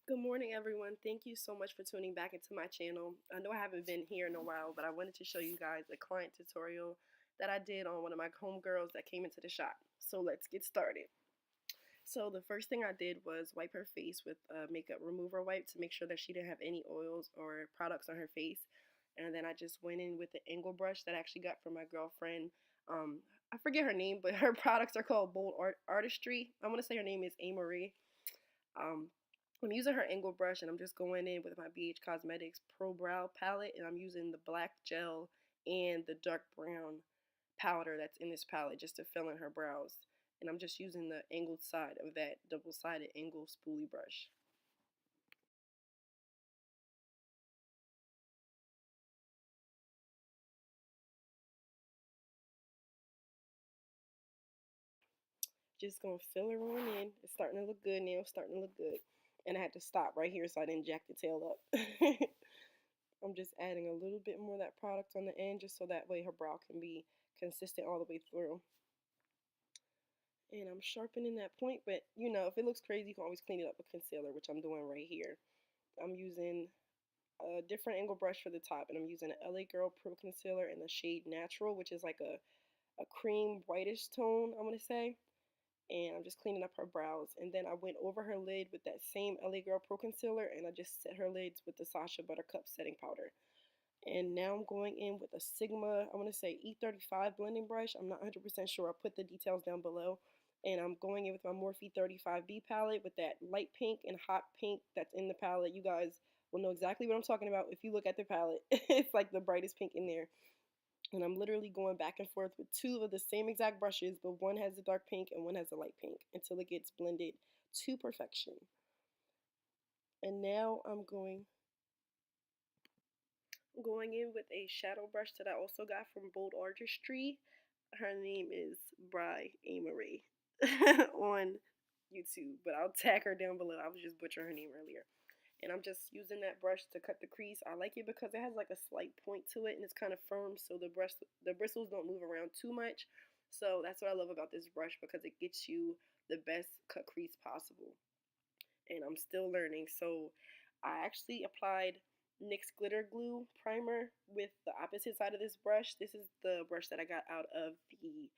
Good morning, everyone. Thank you so much for tuning back into my channel. I know I haven't been here in a while, but I wanted to show you guys a client tutorial that I did on one of my homegirls that came into the shop. So let's get started. So the first thing I did was wipe her face with a makeup remover wipe to make sure that she didn't have any oils or products on her face. And then I just went in with the angle brush that I actually got from my girlfriend. Um, I forget her name, but her products are called Bold Artistry. I want to say her name is A. Marie. Um, I'm using her angle brush and I'm just going in with my BH Cosmetics Pro Brow palette, and I'm using the black gel and the dark brown powder that's in this palette just to fill in her brows. And I'm just using the angled side of that double-sided angle spoolie brush. Just gonna fill her on in. It's starting to look good now, starting to look good. And I had to stop right here so I didn't jack the tail up. I'm just adding a little bit more of that product on the end just so that way her brow can be consistent all the way through. And I'm sharpening that point, but you know, if it looks crazy, you can always clean it up with concealer, which I'm doing right here. I'm using a different angle brush for the top, and I'm using an LA Girl Pro Concealer in the shade Natural, which is like a cream whitish tone, I want to say. And I'm just cleaning up her brows. And then I went over her lid with that same LA Girl Pro Concealer, and I just set her lids with the Sacha Buttercup setting powder. And now I'm going in with a Sigma, I want to say E35 blending brush. I'm not 100% sure. I'll put the details down below. And I'm going in with my Morphe 35B palette with that light pink and hot pink that's in the palette. You guys will know exactly what I'm talking about if you look at the palette. It's like the brightest pink in there. And I'm literally going back and forth with two of the same exact brushes, but one has the dark pink and one has the light pink until it gets blended to perfection. And now I'm going in with a shadow brush that I also got from Bold Artistry. Her name is Bry Amory on YouTube, but I'll tag her down below. I was just butchering her name earlier. And I'm just using that brush to cut the crease. I like it because it has like a slight point to it and it's kind of firm, so the bristles don't move around too much. So that's what I love about this brush, because it gets you the best cut crease possible. And I'm still learning. So I actually applied NYX glitter glue primer with the opposite side of this brush. This is the brush that I got out of the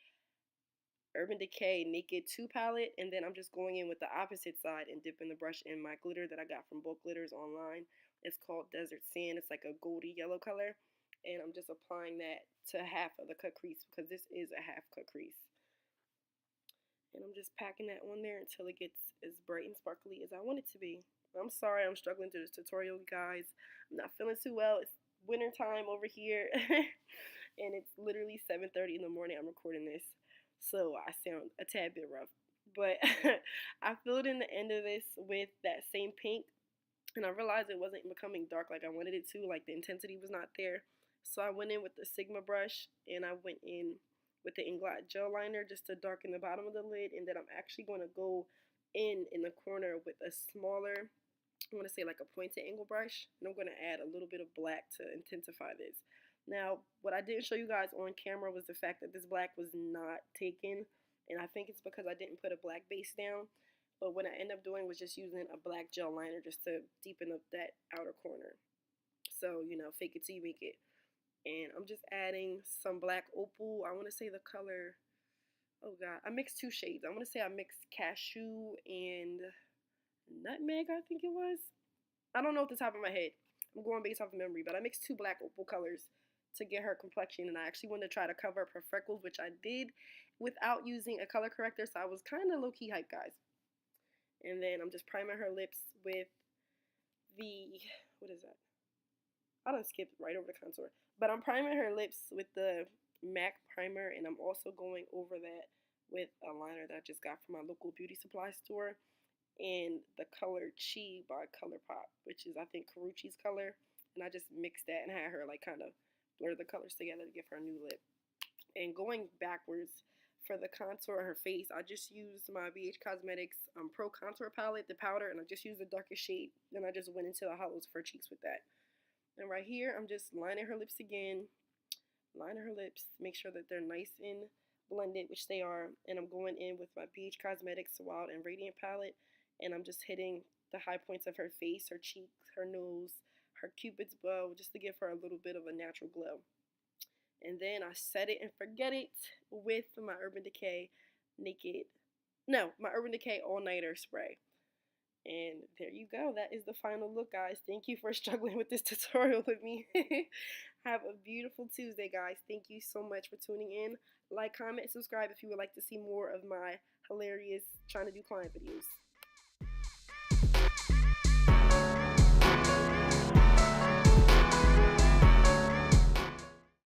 Urban Decay Naked 2 palette, and then I'm just going in with the opposite side and dipping the brush in my glitter that I got from Bulk Glitters online. It's called Desert Sand. It's like a goldy yellow color, and I'm just applying that to half of the cut crease because this is a half cut crease. And I'm just packing that on there until it gets as bright and sparkly as I want it to be. I'm sorry I'm struggling through this tutorial, guys. I'm not feeling too well. It's winter time over here, and it's literally 7:30 in the morning. I'm recording this, so I sound a tad bit rough. But I filled in the end of this with that same pink, and I realized it wasn't becoming dark like I wanted it to. Like the intensity was not there. So I went in with the Sigma brush, and I went in with the Inglot gel liner just to darken the bottom of the lid. And then I'm actually going to go in the corner with a smaller, I want to say like a pointed angle brush, and I'm going to add a little bit of black to intensify this. Now, what I didn't show you guys on camera was the fact that this black was not taken, and I think it's because I didn't put a black base down. But what I ended up doing was just using a black gel liner just to deepen up that outer corner. So, you know, fake it till you make it. And I'm just adding some black opal. I want to say the color, oh God, I mixed two shades. I want to say I mixed cashew and nutmeg, I think it was. I don't know off the top of my head. I'm going based off of memory, but I mixed two black opal colors to get her complexion, and I actually wanted to try to cover up her freckles, which I did without using a color corrector, so I was kind of low-key hype, guys. And then I'm just priming her lips with the, what is that? I don't skip right over the contour. But I'm priming her lips with the MAC primer, and I'm also going over that with a liner that I just got from my local beauty supply store in the color Chi by ColourPop, which is I think Karuchi's color. And I just mixed that and had her like kind of blur the colors together to give her a new lip. And going backwards for the contour on her face, I just used my BH Cosmetics Pro Contour Palette, the powder, and I just used the darkest shade. Then I just went into the hollows of her cheeks with that. And right here, I'm just lining her lips again, lining her lips, make sure that they're nice and blended, which they are. And I'm going in with my BH Cosmetics Wild and Radiant palette, and I'm just hitting the high points of her face, her cheeks, her nose, her cupid's bow, just to give her a little bit of a natural glow. And then I set it and forget it with my Urban Decay my Urban Decay All Nighter Spray. And there you go. That is the final look, guys. Thank you for struggling with this tutorial with me. Have a beautiful Tuesday, guys. Thank you so much for tuning in. Like, comment, subscribe if you would like to see more of my hilarious trying to do client videos.